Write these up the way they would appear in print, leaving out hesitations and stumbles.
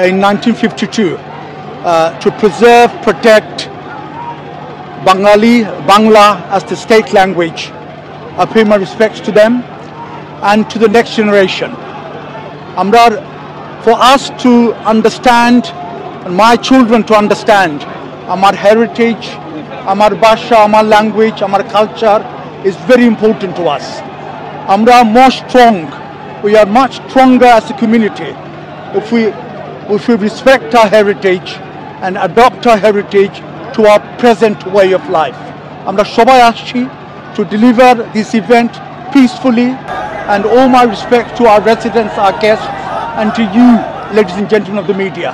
in 1952 to preserve, protect Bangla as the state language. I pay my respects to them and to the next generation. For us to understand, and my children to understand, our heritage, our basha, our language, our culture is very important to us. Amra more strong. We are much stronger as a community if we respect our heritage and adopt our heritage to our present way of life. Amra shobai aschi to deliver this event peacefully, and all my respect to our residents, our guests, and to you, ladies and gentlemen of the media.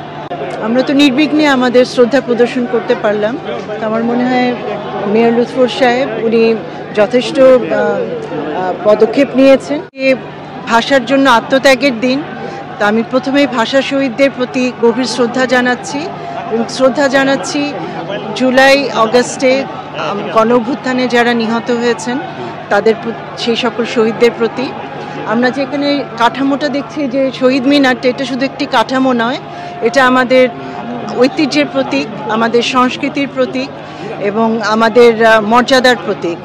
আমরা তো নির্বিঘ্নে আমাদের শ্রদ্ধা প্রদর্শন করতে পারলাম। আমার মনে হয় মেয়র লুৎফর সাহেব উনি যথেষ্ট পদক্ষেপ নিয়েছেন। ভাষার জন্য আত্মত্যাগের দিন, তা আমি প্রথমেই ভাষা শহীদদের প্রতি গভীর শ্রদ্ধা জানাচ্ছি এবং শ্রদ্ধা জানাচ্ছি জুলাই আগস্টে গণ অভ্যুত্থানে যারা নিহত হয়েছেন তাদের সেই সকল শহীদদের প্রতি। আমরা যেখানে কাঠামোটা দেখছি যে শহীদ মিনারটা, এটা শুধু একটি কাঠামো নয়, এটা আমাদের ঐতিহ্যের প্রতীক, আমাদের সংস্কৃতির প্রতীক এবং আমাদের মর্যাদার প্রতীক,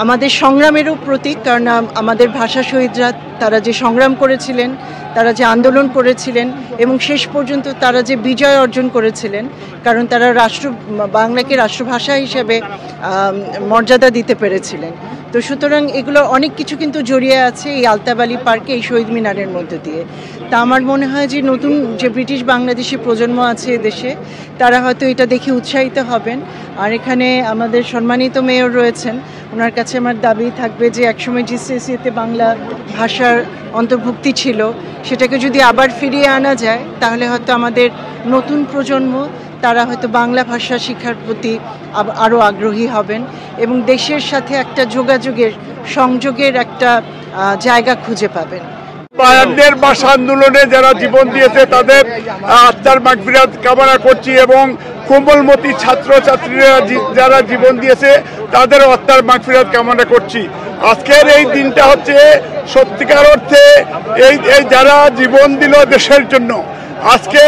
আমাদের সংগ্রামেরও প্রতীক। কারণ আমাদের ভাষা শহীদরা তারা যে সংগ্রাম করেছিলেন, তারা যে আন্দোলন করেছিলেন এবং শেষ পর্যন্ত তারা যে বিজয় অর্জন করেছিলেন, কারণ তারা বাংলাকে রাষ্ট্রভাষা হিসেবে মর্যাদা দিতে পেরেছিলেন। তো সুতরাং এগুলো অনেক কিছু কিন্তু জড়িয়ে আছে এই আলতাবালি পার্কে, এই শহীদ মিনারের মধ্যে দিয়ে। তা আমার মনে হয় যে নতুন যে ব্রিটিশ বাংলাদেশি প্রজন্ম আছে দেশে, তারা হয়তো এটা দেখে উৎসাহিত হবেন। আর এখানে আমাদের সম্মানিত মেয়র রয়েছেন, ওনার কাছে আমার দাবি থাকবে যে একসময় জিসিএসইতে বাংলা ভাষার অন্তর্ভুক্তি ছিল, সেটাকে যদি আবার ফিরিয়ে আনা যায় তাহলে হয়তো আমাদের নতুন প্রজন্ম তারা হয়তো বাংলা ভাষা শিক্ষার প্রতি আরও আগ্রহী হবেন এবং দেশের সাথে একটা যোগাযোগের সংযোগের একটা জায়গা খুঁজে পাবেন। বায়ান্নের ভাষা আন্দোলনে যারা জীবন দিয়েছে তাদের আত্মার মাগফিরাত কামনা করছি এবং কোমলমতি ছাত্রছাত্রীরা যারা জীবন দিয়েছে তাদের আত্মার মাগফিরাত কামনা করছি। আজকের এই দিনটা হচ্ছে সত্যিকার অর্থে এই যারা জীবন দিল দেশের জন্য, আজকে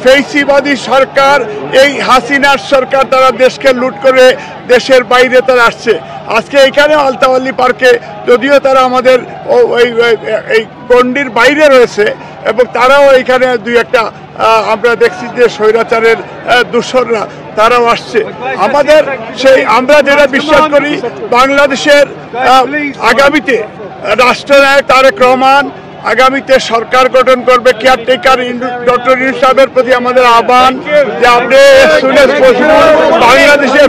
ফেসিবাদী সরকার, এই হাসিনার সরকার, তারা দেশকে লুট করে দেশের বাইরে তারা আসছে। আজকে এখানে আলতাবালি পার্কে যদিও তারা আমাদের এই গণ্ডির বাইরে রয়েছে এবং তারাও এখানে দুই একটা আমরা দেখছি যে স্বৈরাচারের দূষররা তারাও আসছে। আমাদের আমরা যেটা বিশ্বাস করি বাংলাদেশের আগামীতে রাষ্ট্রনায়ক তারেক রহমান আগামীতে সরকার গঠন করবে। কেয়ারটেকার ডক্টর ইউনূস সাহেবের প্রতি আমাদের আহ্বান যে আপনি বাংলাদেশে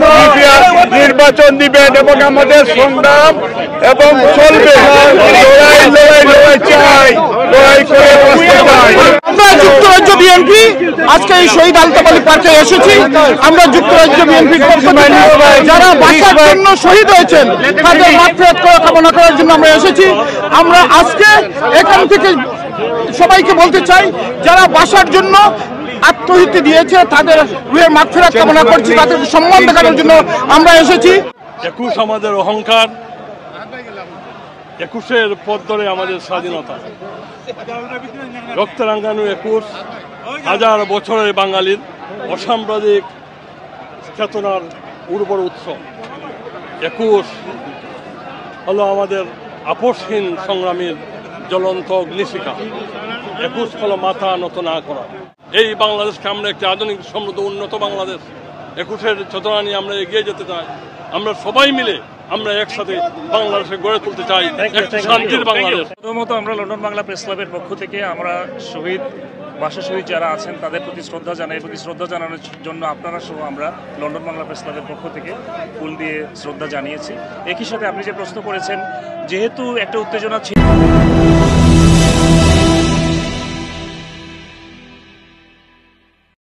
নির্বাচন দিবেন এবং আমাদের সংগ্রাম এবং চলবে, লড়াই চাই, লড়াই করে আমরা যুক্তরাজ্য বিএনপি আজকে এই শহীদ আলতাবালি পার্কে এসেছি। আমরা যুক্তরাজ্য বিএনপির পক্ষ থেকে যারা ভাষার জন্য শহীদ হয়েছেন তাদের মাগফিরাত কামনা করার জন্য আমরা এসেছি। আমরা আজকে এখান থেকে সবাইকে বলতে চাই যারা ভাষার জন্য আত্মহত্যা দিয়েছে তাদের রুহের মাগফিরাত কামনা করছি, তাদের সম্মান দেখানোর জন্য আমরা এসেছি। 21 আমাদের অহংকার, 21-এর পথ ধরে আমাদের স্বাধীনতা, রক্ত রাঙ্গানো 21 হাজার বছরের বাঙালির অসাম্প্রদায়িক চেতনার উর্বর উৎস। 21 হলো আমাদের আপোষহীন সংগ্রামের জ্বলন্ত অগ্নিশিখা। 21 হলো মাথা নত না করা। এই বাংলাদেশকে আমরা একটি আধুনিক সমৃদ্ধ উন্নত বাংলাদেশ 21-এর চেতনা নিয়ে আমরা এগিয়ে যেতে চাই। আমরা সবাই মিলে আমরা একসাথে বাংলাদেশে গড়ে তুলতে চাই একটি শান্তির বাংলাদেশ। প্রথমত আমরা লন্ডন বাংলা প্রেস ক্লাবের পক্ষ থেকে আমরা শহীদ ভাষা শহীদ যারা আছেন তাদের প্রতি শ্রদ্ধা জানাই। প্রতি শ্রদ্ধা জানানোর জন্য আপনারা সহ আমরা লন্ডন বাংলা প্রেস ক্লাবের পক্ষ থেকে ফুল দিয়ে শ্রদ্ধা জানিয়েছি। একই সাথে আপনি যে প্রশ্ন করেছেন, যেহেতু একটা উত্তেজনা ছিল